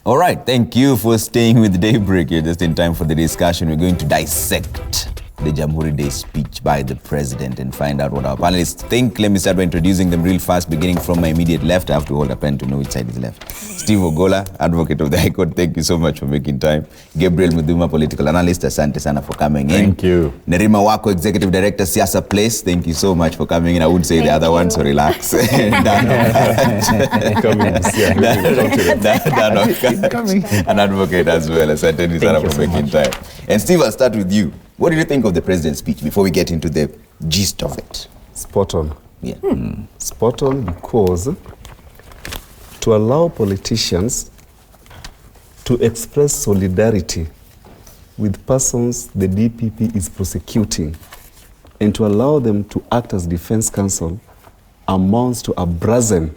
All right, thank you for staying with Daybreak. You're just in time for the discussion. We're going to dissect the Jamhuri Day speech by the president and find out what our panelists think. Let me start by introducing them real fast, beginning from my immediate left. I have to hold a pen to know which side is left. Steve Ogolla, advocate of the High Court. Thank you so much for making time. Gabriel Muduma, political analyst. Asante sana for coming in. Thank you. Nerima Wako, executive director, Siasa Place. Thank you so much for coming in. I would say the other one, so relax. And an advocate as well. Asante sana for making time. And Steve, I'll start with you. What did you think of the president's speech before we get into the gist of it? Spot on. Yeah. Spot on, because to allow politicians to express solidarity with persons the DPP is prosecuting and to allow them to act as defense counsel amounts to a brazen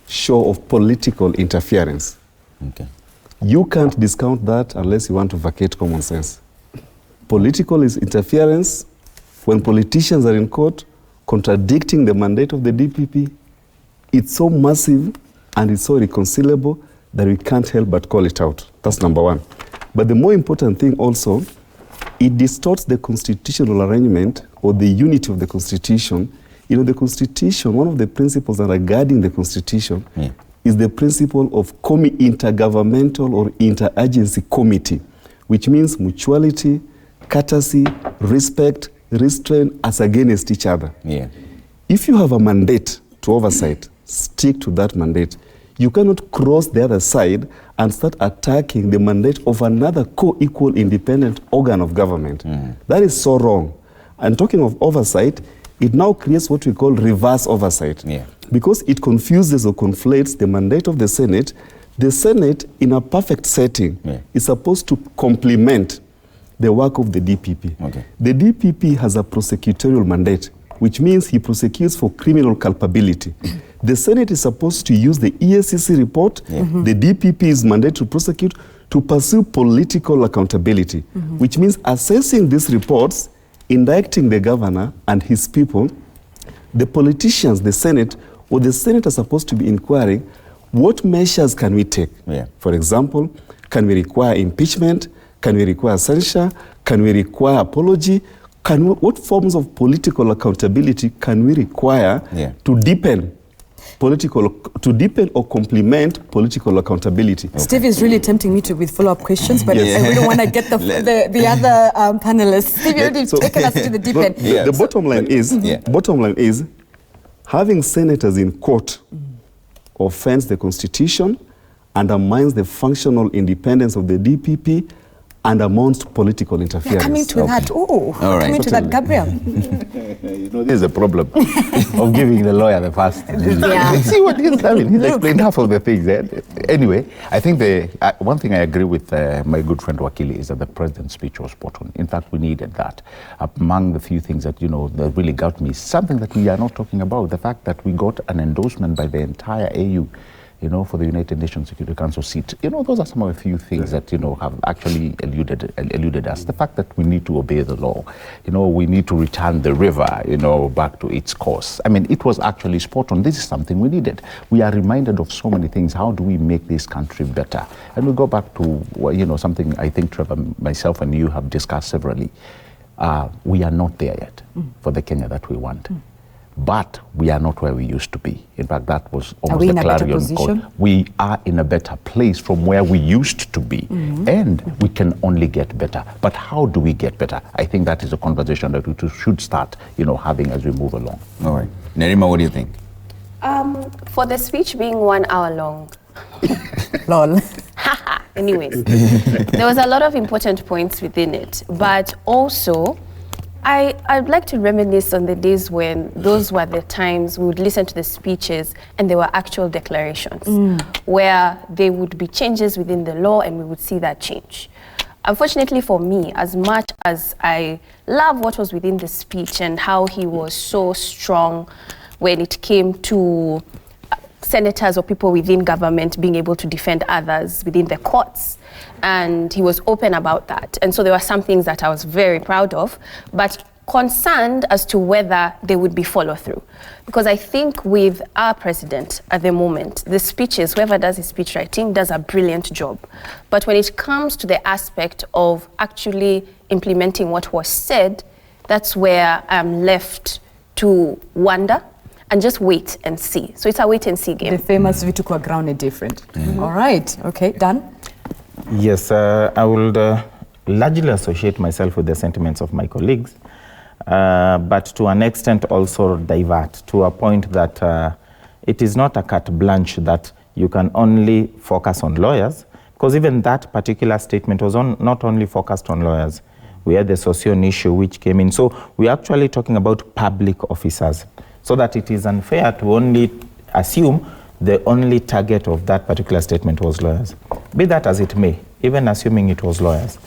show of political interference. Okay. You can't discount that unless you want to vacate common sense. Political is interference when politicians are in court contradicting the mandate of the DPP. It's so massive and it's so irreconcilable that we can't help but call it out. That's number one. But the more important thing also, it distorts the constitutional arrangement or the unity of the Constitution. You know, the Constitution, one of the principles that are guiding the Constitution is the principle of intergovernmental or interagency committee, which means mutuality, courtesy, respect, restraint as against each other. Yeah. If you have a mandate to oversight, stick to that mandate. You cannot cross the other side and start attacking the mandate of another co-equal independent organ of government. That is so wrong. And talking of oversight, it now creates what we call reverse oversight. Yeah. Because it confuses or conflates the mandate of the Senate. The Senate, in a perfect setting, is supposed to complement the work of the DPP. Okay. The DPP has a prosecutorial mandate, which means he prosecutes for criminal culpability. The Senate is supposed to use the EACC report, the DPP is mandated to prosecute, to pursue political accountability, which means assessing these reports, indicting the governor and his people. The politicians, the Senate, or the Senate are supposed to be inquiring, what measures can we take? For example, can we require impeachment? Can we require censure? Can we require apology? What forms of political accountability can we require to deepen or complement political accountability? Okay. Steve is really tempting me with follow-up questions, but I really want to get the other panelists. Steve, you've already taken us to the deep end. The bottom line is, having senators in court offends the Constitution, undermines the functional independence of the DPP, and amounts to political interference. Coming to that, coming to that, Gabriel. You know, there's a problem of giving the lawyer the first. See what he's having. He's explained half of the things. Anyway, I think one thing I agree with my good friend Wakili is that the president's speech was spot on. In fact, we needed that. Among the few things that, that really got me, something that we are not talking about, the fact that we got an endorsement by the entire AU, for the United Nations Security Council seat. Those are some of the few things that, have actually eluded us. The fact that we need to obey the law, we need to return the river, back to its course. I mean, it was actually spot on. This is something we needed. We are reminded of so many things. How do we make this country better? And we go back to, something I think Trevor, myself and you have discussed severally. We are not there yet for the Kenya that we want. But we are not where we used to be. In fact, that was almost a clarion call. We are in a better place from where we used to be, and we can only get better. But how do we get better? I think that is a conversation that we should start, having as we move along. All right. Nerima, what do you think? For the speech being 1 hour long. Lol. Anyways, there was a lot of important points within it, but also, I'd like to reminisce on the days when those were the times we would listen to the speeches and there were actual declarations where there would be changes within the law and we would see that change. Unfortunately for me, as much as I love what was within the speech and how he was so strong when it came to senators or people within government being able to defend others within the courts, and he was open about that. And so there were some things that I was very proud of, but concerned as to whether they would be follow through. Because I think with our president at the moment, the speeches, whoever does his speech writing does a brilliant job. But when it comes to the aspect of actually implementing what was said, that's where I'm left to wonder and just wait and see. So it's a wait and see game. The famous vitu kwa ground is different. All right, okay, Dan? Yes, I would largely associate myself with the sentiments of my colleagues, but to an extent also divert to a point that it is not a carte blanche that you can only focus on lawyers, because even that particular statement was not only focused on lawyers. We had the Sosion issue which came in. So we're actually talking about public officers, so that it is unfair to only assume the only target of that particular statement was lawyers. Be that as it may, even assuming it was lawyers,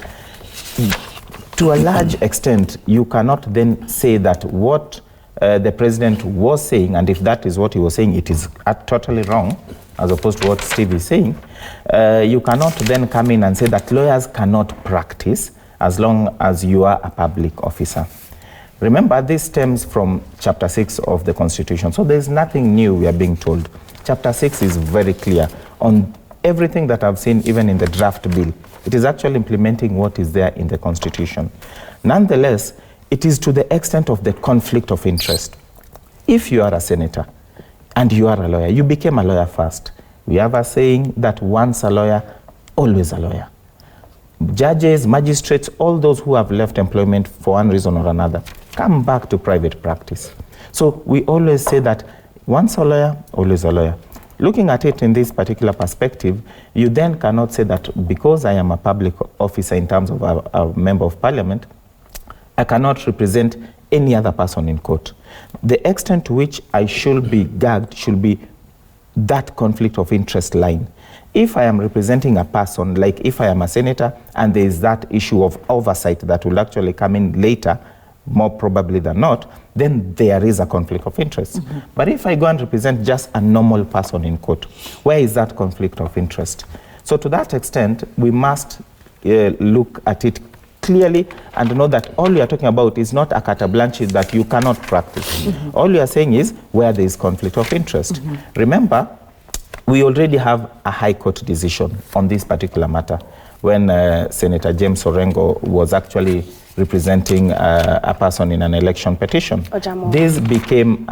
to a large extent, you cannot then say that what the president was saying, and if that is what he was saying, it is totally wrong, as opposed to what Steve is saying. You cannot then come in and say that lawyers cannot practice as long as you are a public officer. Remember, this stems from Chapter 6 of the Constitution, so there's nothing new we are being told. Chapter 6 is very clear on everything that I've seen, even in the draft bill. It is actually implementing what is there in the Constitution. Nonetheless, it is to the extent of the conflict of interest. If you are a senator and you are a lawyer, you became a lawyer first. We have a saying that once a lawyer, always a lawyer. Judges, magistrates, all those who have left employment for one reason or another, come back to private practice. So we always say that once a lawyer, always a lawyer. Looking at it in this particular perspective, you then cannot say that because I am a public officer in terms of a member of parliament, I cannot represent any other person in court. The extent to which I should be gagged should be that conflict of interest line. If I am representing a person, like if I am a senator, and there is that issue of oversight that will actually come in later, more probably than not, then there is a conflict of interest. But if I go and represent just a normal person in court, where is that conflict of interest? So to that extent, we must look at it clearly and know that all we are talking about is not a carte blanche that you cannot practice. All we are saying is where there is conflict of interest. Remember, we already have a High Court decision on this particular matter when Senator James Orengo was actually representing a person in an election petition. This became,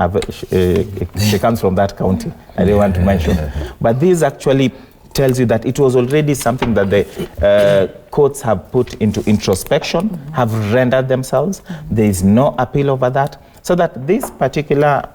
she comes from that county, I don't want to mention. But this actually tells you that it was already something that the courts have put into introspection, have rendered themselves. There is no appeal over that. So that this particular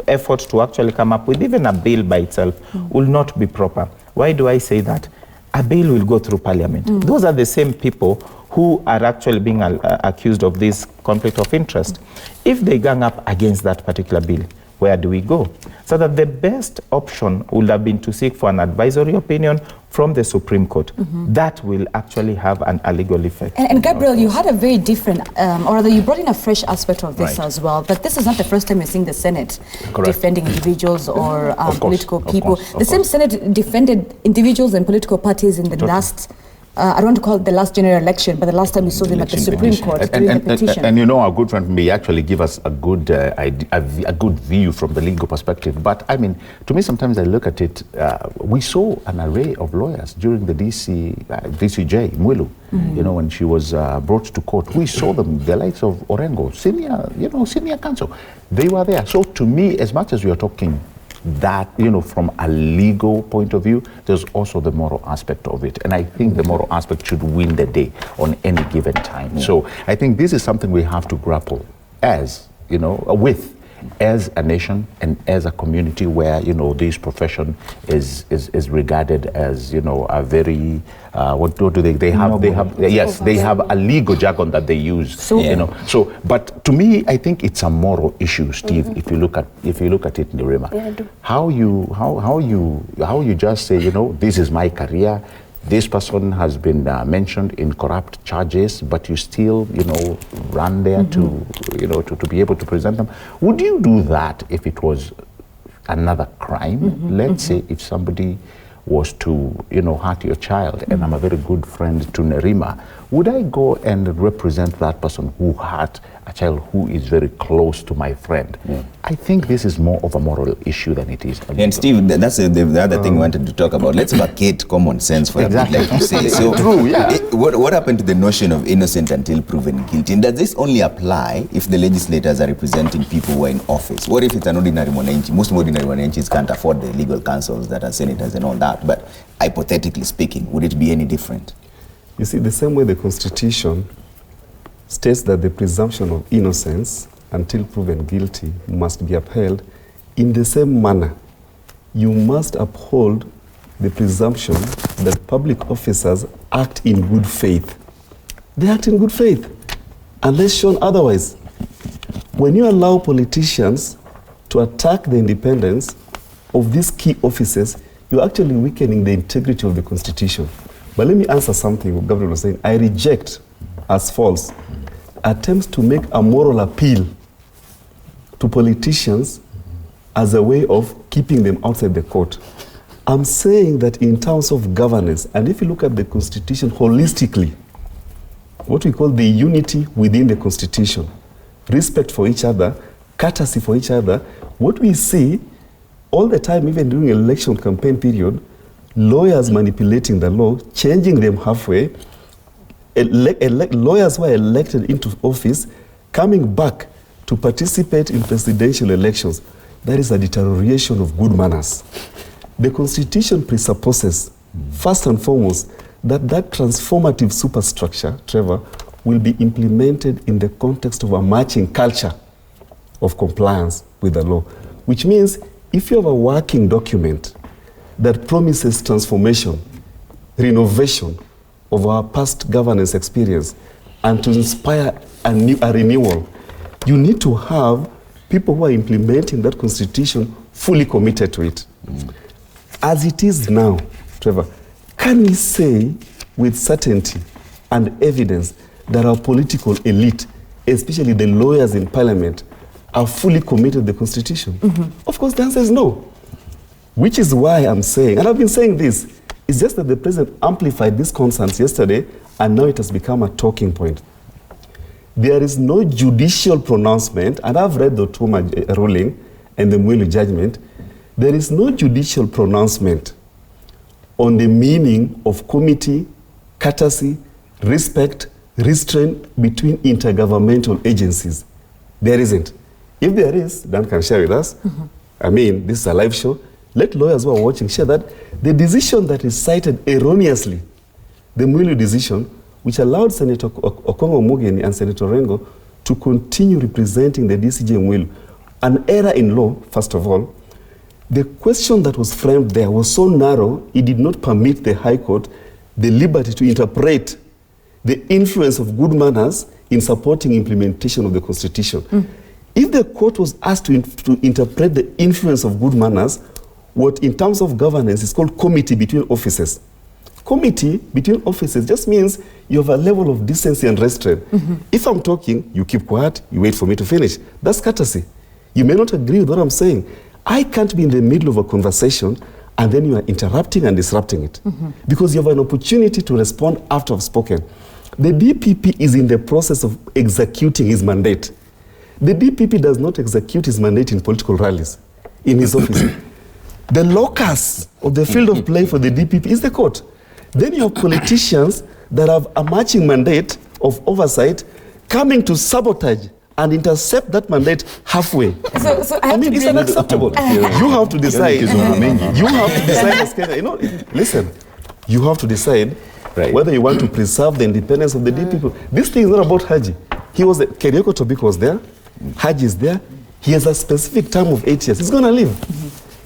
effort to actually come up with even a bill by itself will not be proper. Why do I say that? A bill will go through parliament. Those are the same people who are actually being accused of this conflict of interest. If they gang up against that particular bill, where do we go? So that the best option would have been to seek for an advisory opinion from the Supreme Court. That will actually have an legal effect. And Gabriel, you had a very different, or rather you brought in a fresh aspect of this as well, but this is not the first time you're seeing the Senate defending individuals or political people. The same Senate defended individuals and political parties in the last, I don't want to call it the last general election, but the last time we saw them at the Supreme Court during the petition. And you know, our good friend may actually give us a good a good view from the legal perspective. But I mean, to me, sometimes I look at it, we saw an array of lawyers during the DCJ, Mwilu, you know, when she was brought to court. We saw them, the likes of Orengo, senior counsel. They were there. So to me, as much as we are talking that, you know, from a legal point of view, there's also the moral aspect of it. And I think the moral aspect should win the day on any given time. So I think this is something we have to grapple as, you know, with as a nation and as a community where, you know, this profession is regarded as, you know, a very, what do they have? Yes, they have a legal jargon that they use, you know. So, but to me, I think it's a moral issue, Steve, if you look at it, Nirima. Yeah, I do. How you just say, you know, this is my career, this person has been mentioned in corrupt charges, but you still, you know, run there to, you know, to be able to present them. Would you do that if it was another crime? Let's say if somebody was to, hurt your child, and I'm a very good friend to Nerima, would I go and represent that person who hurt a child who is very close to my friend? I think this is more of a moral issue than it is. And Steve, that's the other thing we wanted to talk about. Let's vacate common sense for a bit, like you say. So, true, yeah. What happened to the notion of innocent until proven guilty? And does this only apply if the legislators are representing people who are in office? What if it's an ordinary mwananchi? Most ordinary mwananchis can't afford the legal counsels that are senators and all that. But hypothetically speaking, would it be any different? You see, the same way the Constitution states that the presumption of innocence until proven guilty must be upheld, in the same manner, you must uphold the presumption that public officers act in good faith. They act in good faith, unless shown otherwise. When you allow politicians to attack the independence of these key offices, you're actually weakening the integrity of the Constitution. But let me answer something Gabriel was saying. I reject as false attempts to make a moral appeal to politicians as a way of keeping them outside the court. I'm saying that in terms of governance, and if you look at the Constitution holistically, what we call the unity within the Constitution, respect for each other, courtesy for each other, what we see all the time, even during election campaign period, lawyers manipulating the law, changing them halfway, lawyers who are elected into office, coming back to participate in presidential elections. That is a deterioration of good manners. The Constitution presupposes, first and foremost, that transformative superstructure, Trevor, will be implemented in the context of a matching culture of compliance with the law. Which means if you have a working document that promises transformation, renovation of our past governance experience, and to inspire a renewal, you need to have people who are implementing that constitution fully committed to it. As it is now, Trevor, can we say with certainty and evidence that our political elite, especially the lawyers in parliament, are fully committed to the constitution? Of course, the answer is no. Which is why I'm saying, and I've been saying this, it's just that the president amplified these concerns yesterday, and now it has become a talking point. There is no judicial pronouncement, and I've read the Otuma ruling and the Mwilu judgment. There is no judicial pronouncement on the meaning of committee, courtesy, respect, restraint between intergovernmental agencies. There isn't. If there is, Dan can share with us. I mean, this is a live show. Let lawyers who are watching share that the decision that is cited erroneously, the Mwilu decision, which allowed Senator Okongo Mugeni and Senator Rengo to continue representing the DCJ Mwilu, an error in law, first of all. The question that was framed there was so narrow, it did not permit the High Court the liberty to interpret the influence of good manners in supporting implementation of the Constitution. If the court was asked to interpret the influence of good manners, what in terms of governance is called committee between offices. Committee between offices just means you have a level of decency and restraint. If I'm talking, you keep quiet, you wait for me to finish. That's courtesy. You may not agree with what I'm saying. I can't be in the middle of a conversation and then you are interrupting and disrupting it. Because you have an opportunity to respond after I've spoken. The DPP is in the process of executing his mandate. The DPP does not execute his mandate in political rallies in his office. The locus of the field of play for the DPP is the court. Then you have politicians that have a matching mandate of oversight coming to sabotage and intercept that mandate halfway. So I mean, it's unacceptable. You have to decide. You have to decide. Listen, you have to decide whether you want to preserve the independence of the DPP. This thing is not about Haji. Kerioko Tobiko was there. Haji is there. He has a specific term of 8 years. He's going to leave.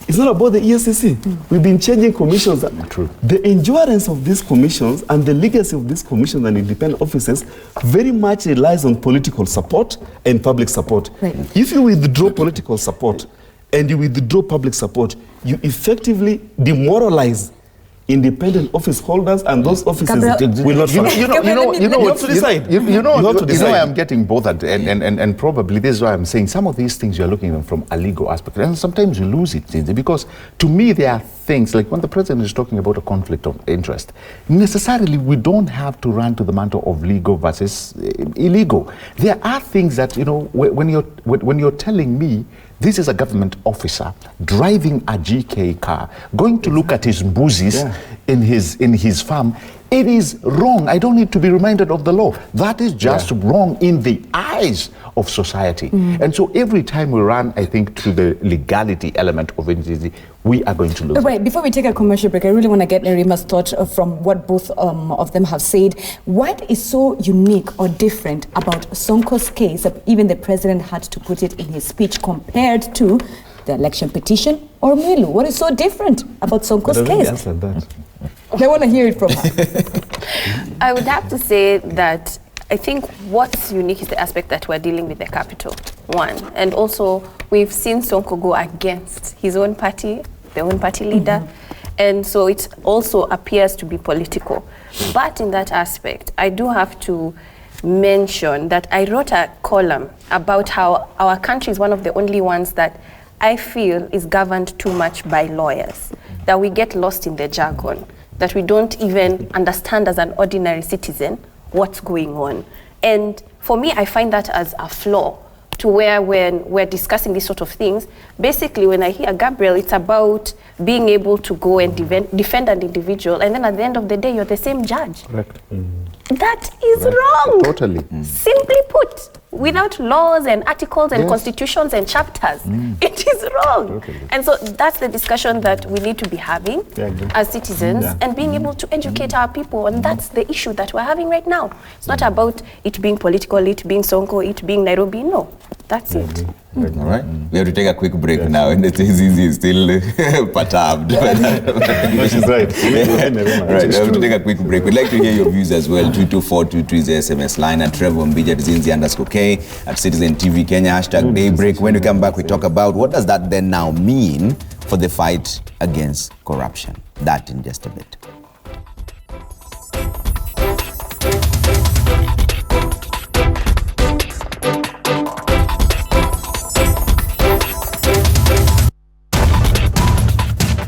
It's not about the ESCC. We've been changing commissions. True. The endurance of these commissions and the legacy of these commissions and independent offices very much relies on political support and public support. If you withdraw political support and you withdraw public support, you effectively demoralize independent office holders, and those offices will not function. You have to decide. You know why I'm getting bothered, and probably this is why I'm saying some of these things you're looking at them from a legal aspect, and sometimes you lose it, because to me there are things, like when the president is talking about a conflict of interest, necessarily we don't have to run to the mantle of legal versus illegal. There are things that, you know, when you're telling me this is a government officer driving a GK car, going to look at his mbusis in his farm, it is wrong. I don't need to be reminded of the law. That is just wrong in the eyes of society. And so every time we run, I think, to the legality element of it, we are going to lose. Wait, before we take a commercial break, I really want to get Nerima's thought from what both of them have said. What is so unique or different about Sonko's case that even the president had to put it in his speech compared to the election petition or Milu? What is so different about Sonko's case? Answered that. I want to hear it from her. I would have to say that I think what's unique is the aspect that we're dealing with the capital, one. And also, we've seen Sonko go against his own party, the own party leader. And so it also appears to be political. But in that aspect, I do have to mention that I wrote a column about how our country is one of the only ones that I feel is governed too much by lawyers, that we get lost in the jargon, that we don't even understand as an ordinary citizen what's going on. And for me, I find that as a flaw, to where when we're discussing these sort of things, basically when I hear Gabriel, it's about being able to go and defend an individual, and then at the end of the day, you're the same judge. Correct. That is wrong. Totally. Simply put, without laws and articles and constitutions and chapters, it is wrong. Totally. And so that's the discussion that we need to be having as citizens and being able to educate our people. And that's the issue that we're having right now. It's not about it being political, it being Sonko, it being Nairobi. No, that's it. All right. We have to take a quick break now, and it is still perturbed. No, she's right. Right, we have to take a quick break. We'd like to hear your views as well. 22423 is the SMS line, at Trevor Mbija @Zinzi_K, at Citizen TV Kenya, #Daybreak. When we come back, we talk about what does that then now mean for the fight against corruption. That in just a bit.